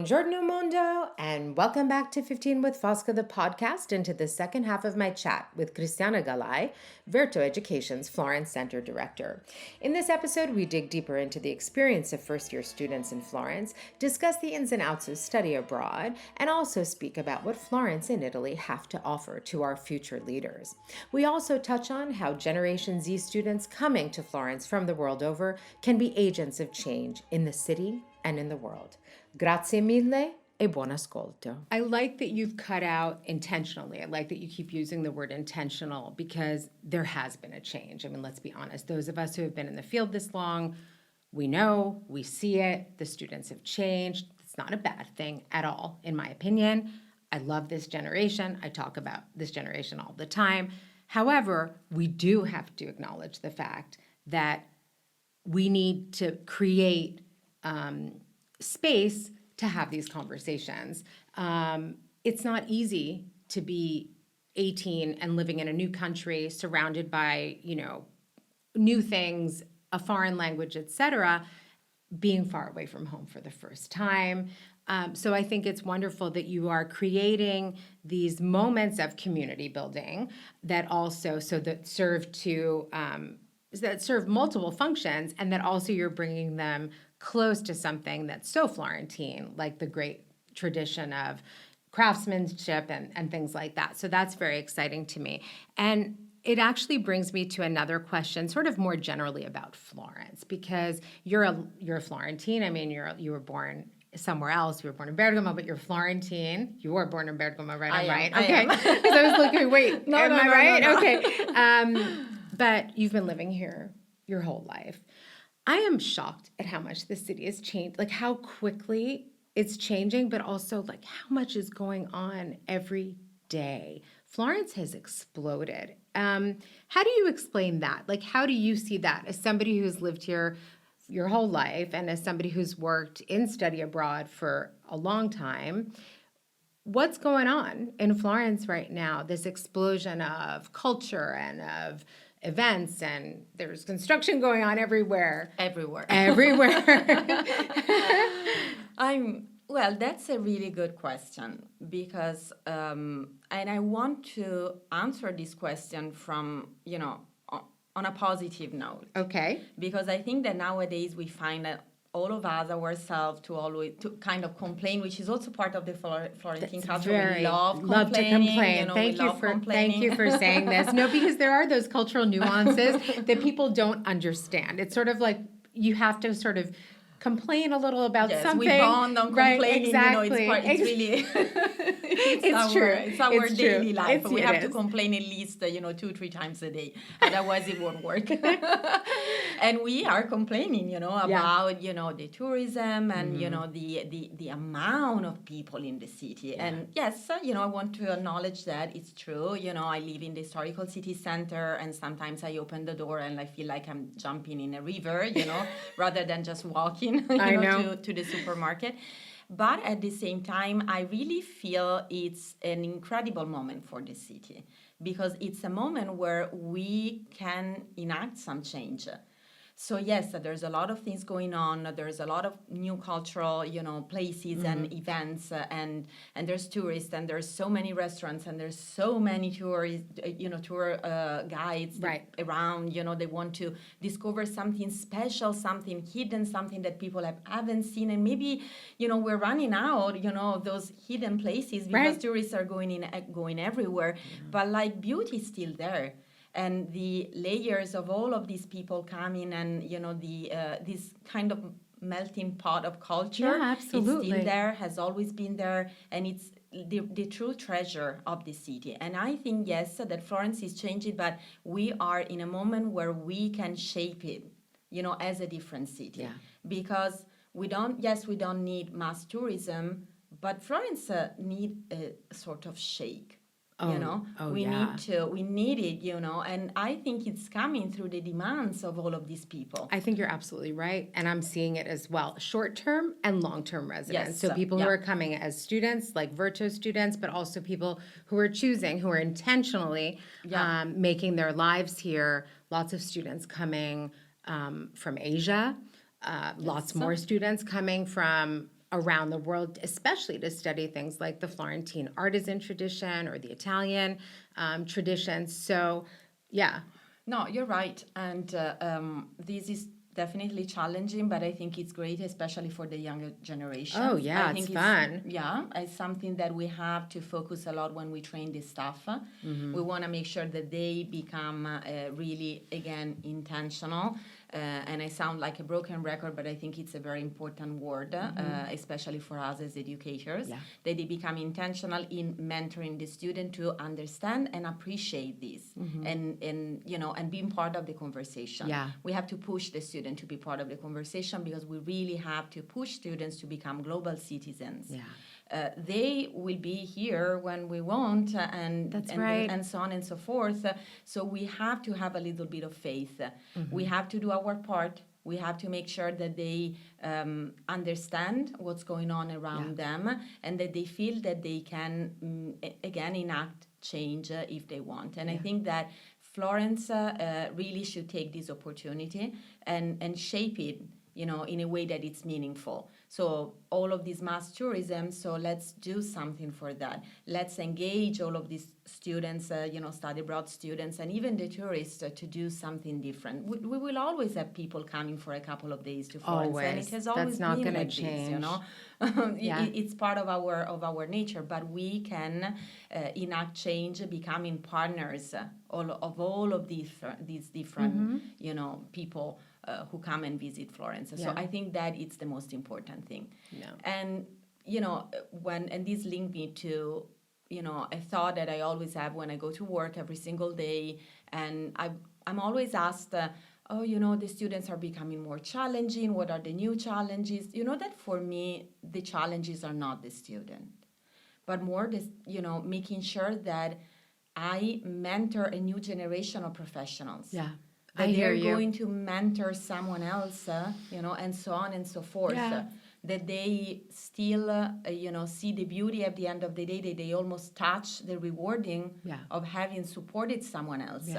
Buongiorno Mondo, and welcome back to 15 with Fosca, the podcast, into the second half of my chat with Cristiana Gallai, Verto Education's Florence Center Director. In this episode, we dig deeper into the experience of first-year students in Florence, discuss the ins and outs of study abroad, and also speak about what Florence and Italy have to offer to our future leaders. We also touch on how Generation Z students coming to Florence from the world over can be agents of change in the city and in the world. Grazie mille e buon ascolto. I like that you've cut out intentionally. I like that you keep using the word intentional because there has been a change. I mean, let's be honest. Those of us who have been in the field this long, we know, we see it. The students have changed. It's not a bad thing at all, in my opinion. I love this generation. I talk about this generation all the time. However, we do have to acknowledge the fact that we need to create space to have these conversations. It's not easy to be 18 and living in a new country surrounded by, new things, a foreign language, etc., being far away from home for the first time. So I think it's wonderful that you are creating these moments of community building that also that serve multiple functions, and that also you're bringing them close to something that's so Florentine, like the great tradition of craftsmanship and things like that. So that's very exciting to me. And it actually brings me to another question, sort of more generally about Florence, because you're a Florentine. I mean, you were born somewhere else. You were born in Bergamo, but you're Florentine. You were born in Bergamo, right? I'm right. Okay. Because I was looking, wait, am I right? No. Okay. But you've been living here your whole life. I am shocked at how much the city has changed, like how quickly it's changing, but also like how much is going on every day. Florence has exploded. How do you explain that? Like, how do you see that as somebody who's lived here your whole life and as somebody who's worked in study abroad for a long time? What's going on in Florence right now? This explosion of culture and of events, and there's construction going on everywhere. Everywhere. Well, that's a really good question because, and I want to answer this question from, on a positive note. Okay. Because I think that nowadays we find that all of us ourselves to kind of complain, which is also part of the Florentine culture. We love to complain. Thank you for saying this. No, because there are those cultural nuances that people don't understand. It's sort of like you have to sort of complain a little about something. We bond on complaining. Right, exactly. It's really it's true. It's our daily life. We have to complain at least 2-3 times a day. Otherwise it won't work. And we are complaining, about the tourism and the amount of people in the city. Yeah. And yes, I want to acknowledge that it's true. I live in the historical city center, and sometimes I open the door and I feel like I'm jumping in a river, rather than just walking to the supermarket. But at the same time, I really feel it's an incredible moment for the city because it's a moment where we can enact some change. So yes, there's a lot of things going on. There's a lot of new cultural, places and events, and there's tourists, and there's so many restaurants, and there's so many tour guides around. They want to discover something special, something hidden, something that people haven't seen, and maybe we're running out, of those hidden places because tourists are going everywhere. But beauty is still there. And the layers of all of these people coming and, this kind of melting pot of culture, it's still there, has always been there, and it's the true treasure of the city. And I think, yes, that Florence is changing, but we are in a moment where we can shape it, as a different city. Yeah. Because we don't need mass tourism, but Florence need a sort of shake. We need it, and I think it's coming through the demands of all of these people. I think you're absolutely right, and I'm seeing it as well, short-term and long-term residents. Yes, so people who are coming as students, like Verto students, but also people who are intentionally making their lives here. Lots of students coming from Asia, lots more students coming from around the world, especially to study things like the Florentine artisan tradition or the Italian traditions. So, yeah. No, you're right. And this is definitely challenging, but I think it's great, especially for the younger generation. Oh, yeah, I think it's fun. Yeah, it's something that we have to focus a lot when we train this staff. We want to make sure that they become really, again, intentional. And I sound like a broken record, but I think it's a very important word, especially for us as educators, that they become intentional in mentoring the student to understand and appreciate this, and being part of the conversation. Yeah. We have to push the student to be part of the conversation because we really have to push students to become global citizens. Yeah. They will be here when we want, That's right. and so on and so forth. So we have to have a little bit of faith. We have to do our part. We have to make sure that they understand what's going on around them, and that they feel that they can, again, enact change if they want. And I think that Florence really should take this opportunity and shape it, in a way that it's meaningful. So all of this mass tourism, so let's do something for that. Let's engage all of these students, study abroad students, and even the tourists to do something different. We will always have people coming for a couple of days to Florence, Always. and it has always That's not been gonna like change. this, It's part of our nature, but we can enact change, becoming partners of all of these different, people who come and visit Florence. So I think that it's the most important thing. Yeah. And and this linked me to a thought that I always have when I go to work every single day, and I'm always asked, the students are becoming more challenging. What are the new challenges? That for me the challenges are not the student, but more this, making sure that I mentor a new generation of professionals. Yeah. That they're going to mentor someone else, and so on and so forth. Yeah. That they still, see the beauty at the end of the day, that they almost touch the rewarding of having supported someone else,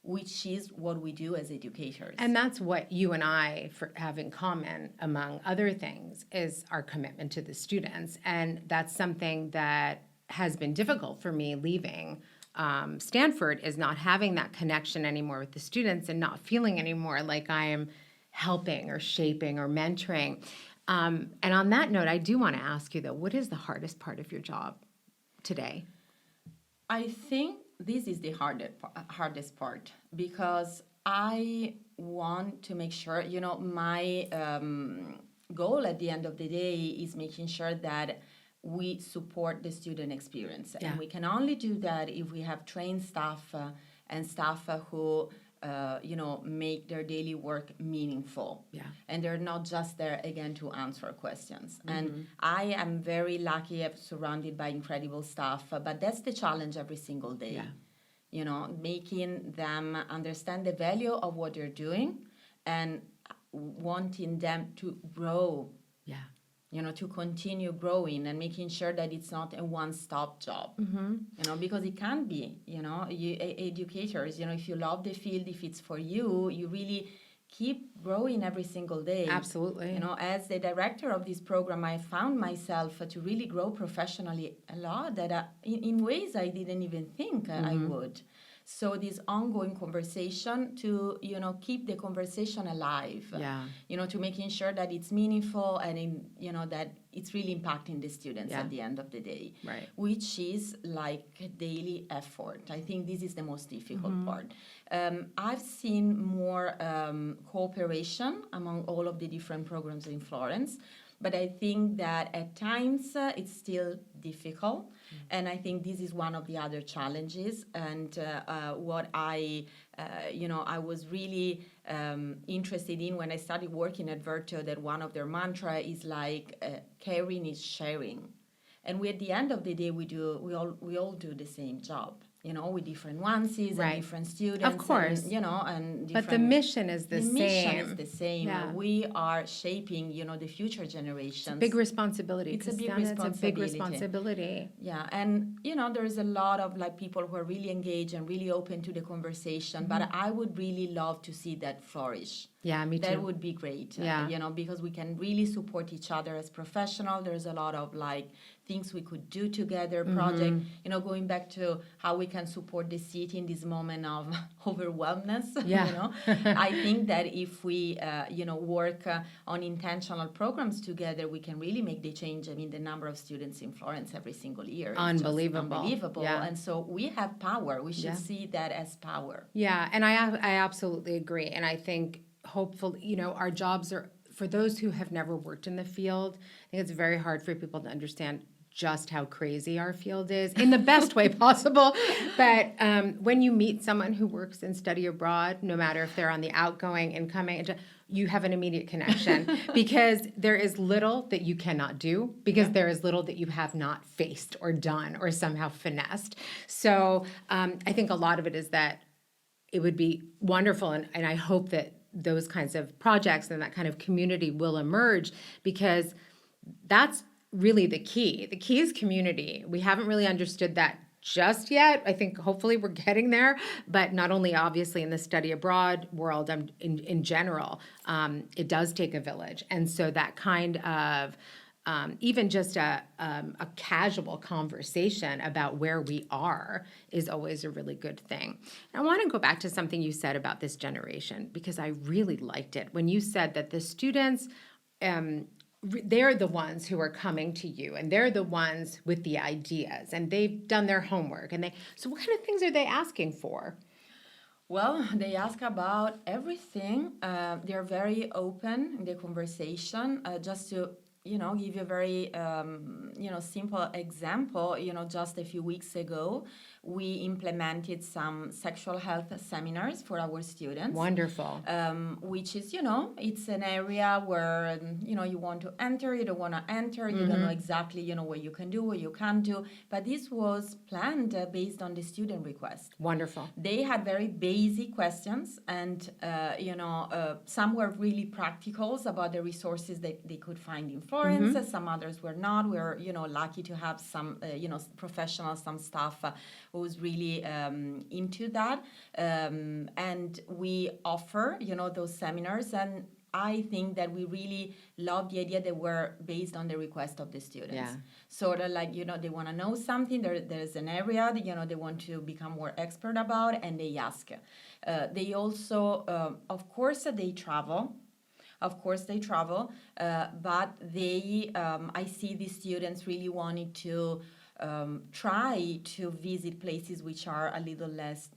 which is what we do as educators. And that's what you and I have in common, among other things, is our commitment to the students. And that's something that has been difficult for me leaving Stanford, is not having that connection anymore with the students and not feeling anymore like I am helping or shaping or mentoring. And on that note, I do want to ask you, though, what is the hardest part of your job today? I think this is the hardest part, because I want to make sure, my goal at the end of the day is making sure that we support the student experience. Yeah. And we can only do that if we have trained staff and staff who make their daily work meaningful. Yeah. And they're not just there, again, to answer questions. And I am very lucky, I'm surrounded by incredible staff, but that's the challenge every single day. Yeah. Making them understand the value of what they're doing and wanting them to grow. Yeah. To continue growing and making sure that it's not a one-stop job, because it can be, educators, if you love the field, if it's for you, you really keep growing every single day. Absolutely. As the director of this program, I found myself to really grow professionally a lot, that in ways I didn't even think I would. So this ongoing conversation to, keep the conversation alive, to making sure that it's meaningful and, that it's really impacting the students at the end of the day, right? Which is like a daily effort. I think this is the most difficult part. I've seen more cooperation among all of the different programs in Florence, but I think that at times it's still difficult. And I think this is one of the other challenges. And what I was really interested in when I started working at Verto, that one of their mantra is like caring is sharing. And at the end of the day, we all do the same job. With different nuances and different students. Of course. And, and different... But the mission is the same. The mission is the same. Yeah. We are shaping, the future generations. It's a big responsibility. It's a big responsibility. Yeah, and, there is a lot of, people who are really engaged and really open to the conversation. But I would really love to see that flourish. Yeah, me too. That would be great, because we can really support each other as professionals. There's a lot of things we could do together, project, going back to how we can support the city in this moment of overwhelmness. I think that if we, work on intentional programs together, we can really make the change. I mean, the number of students in Florence every single year is unbelievable. Unbelievable. Yeah. And so we have power. We should see that as power. Yeah, and I absolutely agree. And I think hopefully, our jobs are, for those who have never worked in the field, I think it's very hard for people to understand just how crazy our field is in the best way possible. But when you meet someone who works in study abroad, no matter if they're on the outgoing, incoming, you have an immediate connection because there is little that you cannot do because there is little that you have not faced or done or somehow finessed. So I think a lot of it is that it would be wonderful, and I hope that those kinds of projects and that kind of community will emerge, because that's really the key. The key is community. We haven't really understood that just yet. I think hopefully we're getting there, but not only obviously in the study abroad world, in general, it does take a village. And so that kind of even just a casual conversation about where we are is always a really good thing. And I want to go back to something you said about this generation, because I really liked it when you said that the students, they're the ones who are coming to you, and they're the ones with the ideas, and they've done their homework. So what kind of things are they asking for? Well, they ask about everything. They're very open in the conversation. Just to give you a very, simple example, just a few weeks ago, we implemented some sexual health seminars for our students. Wonderful. Which is, it's an area where, you want to enter, you don't want to enter, you don't know exactly, what you can do, what you can't do. But this was planned based on the student request. Wonderful. They had very basic questions, and, some were really practicals about the resources that they could find in Florence. Some others were not. We're, lucky to have some, professionals, some staff who was really into that. And we offer, those seminars. And I think that we really love the idea that we're based on the request of the students. Yeah. Sort of like, they want to know something. There's an area that, they want to become more expert about, and they ask. They also, of course, they travel. But they, I see the students really wanting to try to visit places which are a little less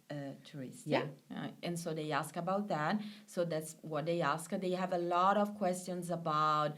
touristic. Yeah. And so they ask about that. So that's what they ask. They have a lot of questions about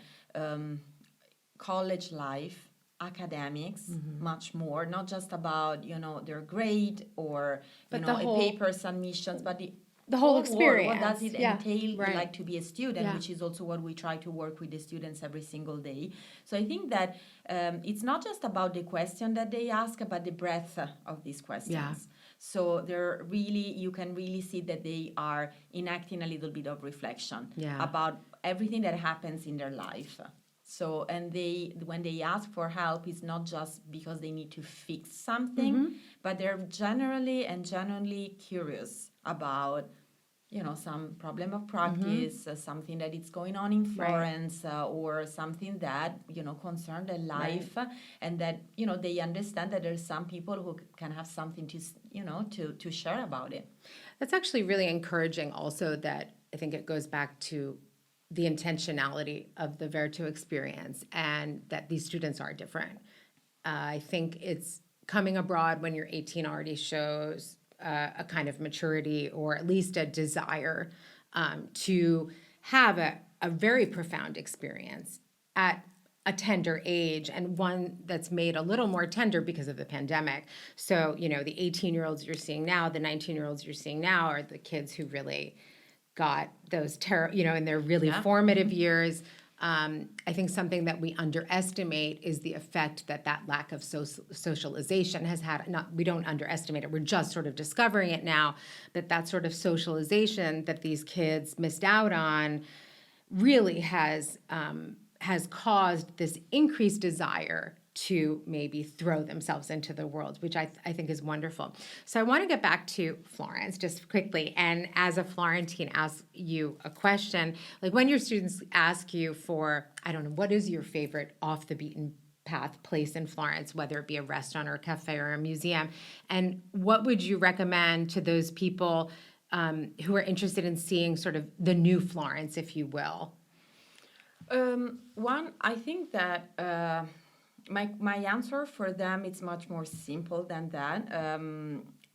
college life, academics, much more, not just about, their grade or, a paper submissions, but the whole experience. What does it entail right. to be a student, which is also what we try to work with the students every single day. So I think that it's not just about the question that they ask, but the breadth of these questions. Yeah. So they're really, you can really see that they are enacting a little bit of reflection about everything that happens in their life. So, and when they ask for help, it's not just because they need to fix something, but they're genuinely curious about, some problem of practice, something that is going on in Florence, or something that, concern their life, and that, they understand that there's some people who can have something to share about it. That's actually really encouraging also, that I think it goes back to the intentionality of the Verto experience, and that these students are different. I think it's coming abroad when you're 18 already shows a kind of maturity, or at least a desire to have a very profound experience at a tender age, and one that's made a little more tender because of the pandemic. So, the 18-year-olds you're seeing now, the 19-year-olds you're seeing now are the kids who really got those in their really formative years. I think something that we underestimate is the effect that lack of socialization has had. We don't underestimate it. We're just sort of discovering it now, that sort of socialization that these kids missed out on really has caused this increased desire to maybe throw themselves into the world, which I think is wonderful. So I want to get back to Florence just quickly. And as a Florentine, ask you a question. Like when your students ask you for, I don't know, what is your favorite off the beaten path place in Florence, whether it be a restaurant or a cafe or a museum, and what would you recommend to those people who are interested in seeing sort of the new Florence, if you will? One, I think that my answer for them is much more simple than that.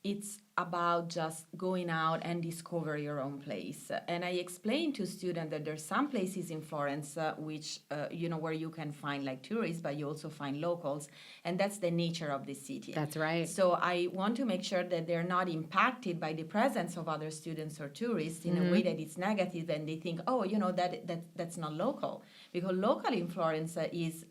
It's about just going out and discover your own place. And I explain to students that there's some places in Florence which, where you can find like tourists, but you also find locals. And that's the nature of the city. That's right. So I want to make sure that they're not impacted by the presence of other students or tourists in a way that it's negative and they think, oh, that's not local. Because local in Florence is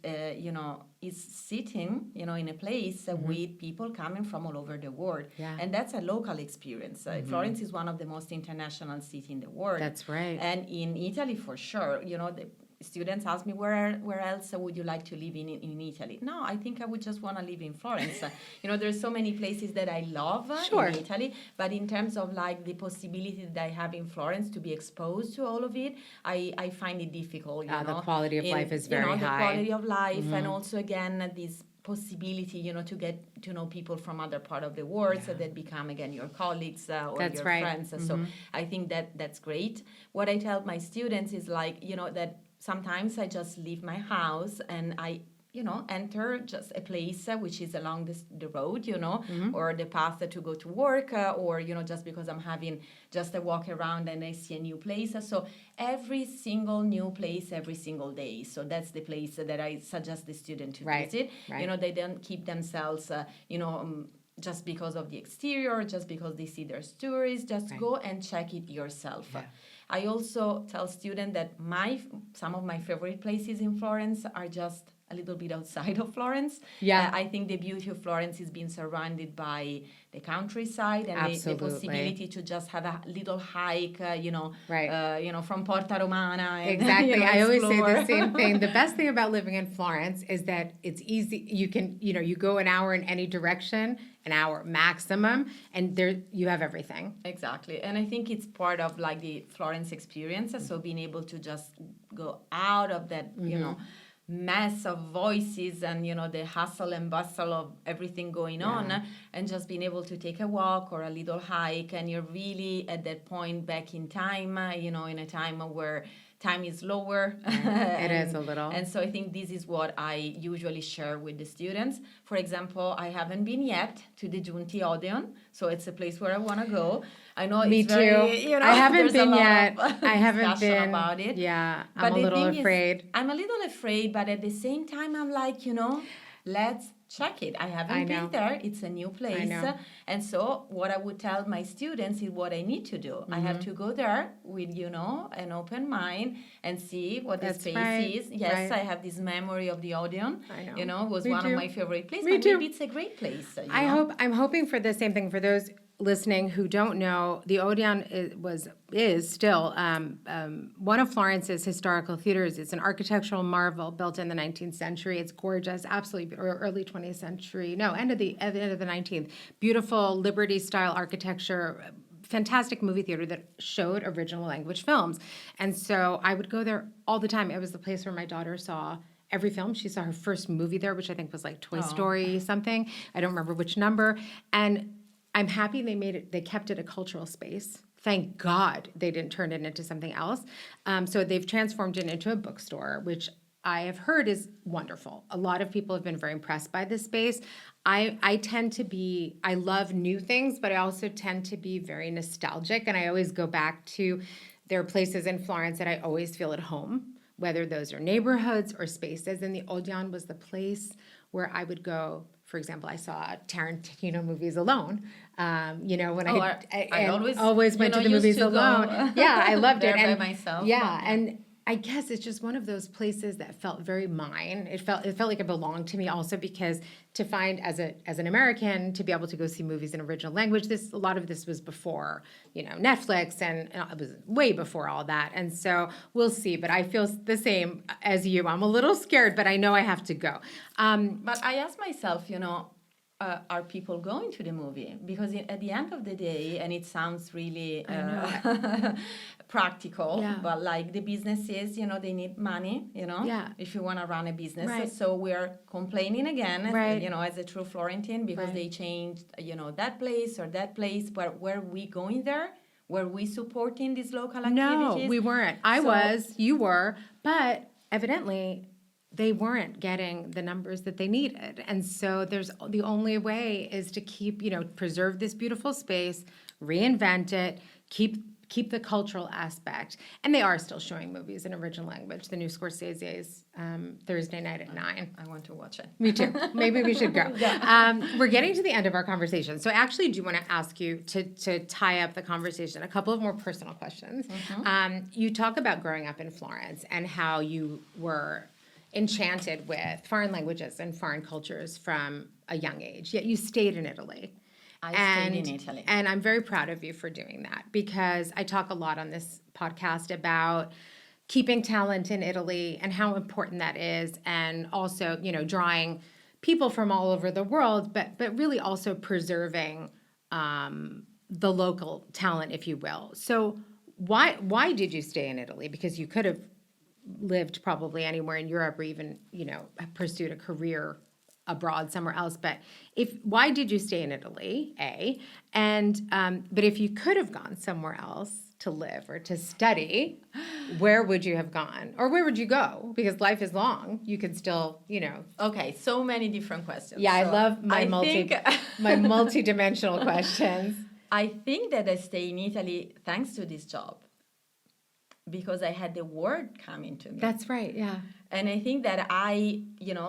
sitting, in a place with people coming from all over the world. Yeah. And that's a local experience. Florence is one of the most international cities in the world. That's right. And in Italy, for sure, the students ask me, where else would you like to live in Italy? No, I think I would just want to live in Florence. There's so many places that I love in Italy, but in terms of like the possibility that I have in Florence to be exposed to all of it, I find it difficult. The quality of life is very high. The quality of life, and also again this possibility, to get to know people from other part of the world, so that become again your colleagues or that's your right. friends. So I think that's great. What I tell my students is like, that sometimes I just leave my house and I enter just a place which is along the road, or the path to go to work, or, just because I'm having just a walk around and I see a new place. So every single new place, every single day. So that's the place that I suggest the student to visit. Right. They don't keep themselves, just because of the exterior, just because they see their stories, just go and check it yourself. Yeah. I also tell students that some of my favorite places in Florence are just a little bit outside of Florence. Yeah, I think the beauty of Florence is being surrounded by the countryside and the possibility to just have a little hike, from Porta Romana. And, exactly. I always say the same thing. The best thing about living in Florence is that it's easy. You can, you go an hour in any direction, an hour maximum, and there you have everything. Exactly. And I think it's part of like the Florence experience. So being able to just go out of that, mass of voices and the hustle and bustle of everything going on, and just being able to take a walk or a little hike, and you're really at that point back in time, in a time where time is lower. It is a little. And so I think this is what I usually share with the students. For example, I haven't been yet to the Giunti Odeon, so it's a place where I want to go. I know Me it's too. very, I haven't been yet. I haven't been about it. Yeah, I'm a little afraid. I'm a little afraid, but at the same time, I'm like, let's check it. I haven't been there. It's a new place. And so what I would tell my students is what I need to do. I have to go there with, an open mind and see what the space is. Yes, I have this memory of the Odeon. I know. It was one of my favorite places. But maybe it's a great place. I'm hoping for the same thing for those listening who don't know. The Odeon is still one of Florence's historical theaters. It's an architectural marvel built in the 19th century. It's gorgeous, absolutely, or early 20th century. No, end of the 19th. Beautiful Liberty-style architecture. Fantastic movie theater that showed original language films. And so I would go there all the time. It was the place where my daughter saw every film. She saw her first movie there, which I think was like Toy Story something. I don't remember which number. And I'm happy they kept it a cultural space. Thank God they didn't turn it into something else. So they've transformed it into a bookstore, which I have heard is wonderful. A lot of people have been very impressed by this space. I love new things, but I also tend to be very nostalgic. And I always go back to, there are places in Florence that I always feel at home, whether those are neighborhoods or spaces. And the Odeon was the place where I would go. For example, I saw Tarantino movies alone. When I always went to the movies alone. Yeah, I loved it. By myself. Yeah, I guess it's just one of those places that felt very mine. It felt like it belonged to me also because to find as an American to be able to go see movies in original language, a lot of this was before, Netflix and it was way before all that. And so we'll see, but I feel the same as you. I'm a little scared, but I know I have to go. But I ask myself, are people going to the movie? Because at the end of the day, and it sounds really practical, but like the businesses, they need money, if you want to run a business. Right. So we're complaining again, right. As a true Florentine, because they changed, that place or that place. But were we going there? Were we supporting these local activities? No, we weren't. You were, but evidently they weren't getting the numbers that they needed. And so the only way is to keep, preserve this beautiful space, reinvent it, keep the cultural aspect. And they are still showing movies in original language. The new Scorsese's Thursday night at 9. I want to watch it. Me too. Maybe we should go. We're getting to the end of our conversation. So I actually do want to ask you to tie up the conversation, a couple of more personal questions. You talk about growing up in Florence and how you were enchanted with foreign languages and foreign cultures from a young age, yet you stayed in Italy. I stayed in Italy. And I'm very proud of you for doing that because I talk a lot on this podcast about keeping talent in Italy and how important that is, and also, drawing people from all over the world, but really also preserving the local talent, if you will. So why did you stay in Italy? Because you could have lived probably anywhere in Europe or even, pursued a career abroad somewhere else. But why did you stay in Italy, A? And, but if you could have gone somewhere else to live or to study, where would you have gone? Or where would you go? Because life is long. You could still, Okay, so many different questions. Yeah, so I love my multi-dimensional questions. I think that I stay in Italy thanks to this job, because I had the word coming to me. That's right, yeah. And I think that I,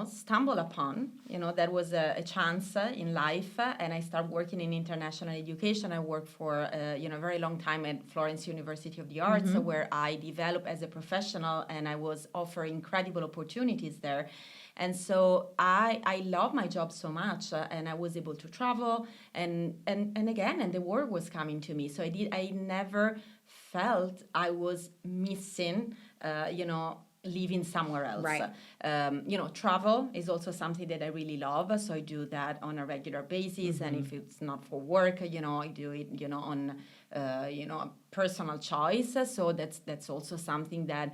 stumbled upon, that was a chance in life, and I started working in international education. I worked for, a very long time at Florence University of the Arts, where I developed as a professional, and I was offered incredible opportunities there. And so I love my job so much, and I was able to travel, and the word was coming to me. So I never felt I was missing, living somewhere else. Right. Travel is also something that I really love, so I do that on a regular basis. And if it's not for work, I do it, on, personal choice. So that's also something that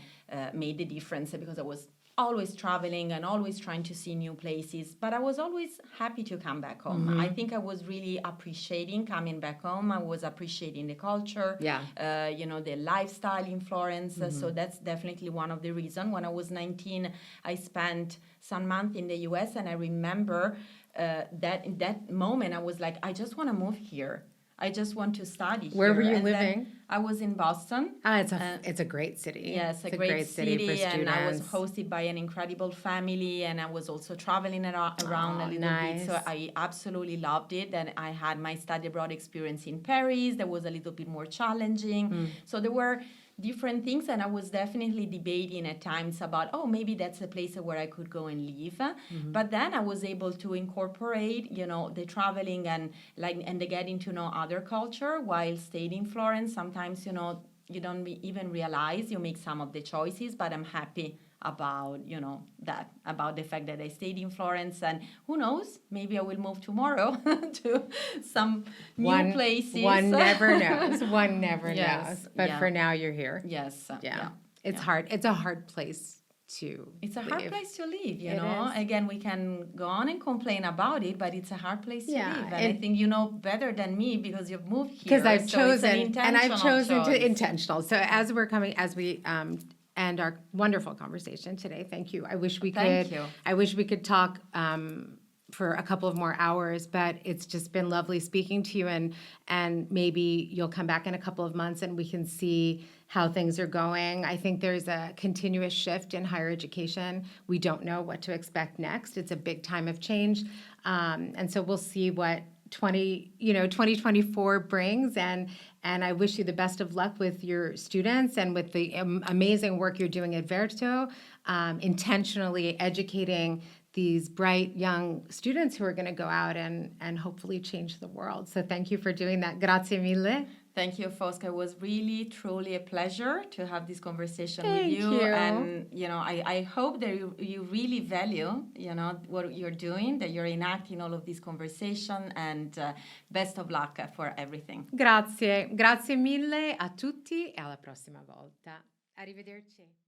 made the difference, because I was always traveling and always trying to see new places, but I was always happy to come back home. I think I was really appreciating coming back home. I was appreciating the culture, the lifestyle in Florence. So that's definitely one of the reasons. When I was 19, I spent some months in the US, and I remember that in that moment I was like, I just want to move here. I just want to study here. Where were you living? I was in Boston. It's a great city. Yes, it's a great city for students. And I was hosted by an incredible family, and I was also traveling around a little bit. So I absolutely loved it. And I had my study abroad experience in Paris. That was a little bit more challenging. So there were different things, and I was definitely debating at times about, maybe that's a place where I could go and live. But then I was able to incorporate, the traveling and the getting to know other culture while staying in Florence. Sometimes, you don't even realize you make some of the choices, but I'm happy about, about the fact that I stayed in Florence, and who knows, maybe I will move tomorrow to some new places. One never knows. One never knows. But for now, you're here. Yes. It's hard. It's a hard place to It's a live. hard place to live, you know. Again, we can go on and complain about it, but it's a hard place to live. And I think you know better than me because you've moved here. Because I've chosen to intentional. So as we end our wonderful conversation today, thank you. I wish we could talk for a couple of more hours, but it's just been lovely speaking to you, and maybe you'll come back in a couple of months and we can see how things are going. I think there's a continuous shift in higher education. We don't know what to expect next. It's a big time of change. And so we'll see what 2024 brings, and I wish you the best of luck with your students and with the amazing work you're doing at Verto, intentionally educating these bright young students who are going to go out and hopefully change the world. So thank you for doing that. Grazie mille. Thank you, Fosca. It was really, truly a pleasure to have this conversation with Thank you. you. And, I hope that you really value, what you're doing, that you're enacting all of this conversation, and best of luck for everything. Grazie. Grazie mille a tutti e alla prossima volta. Arrivederci.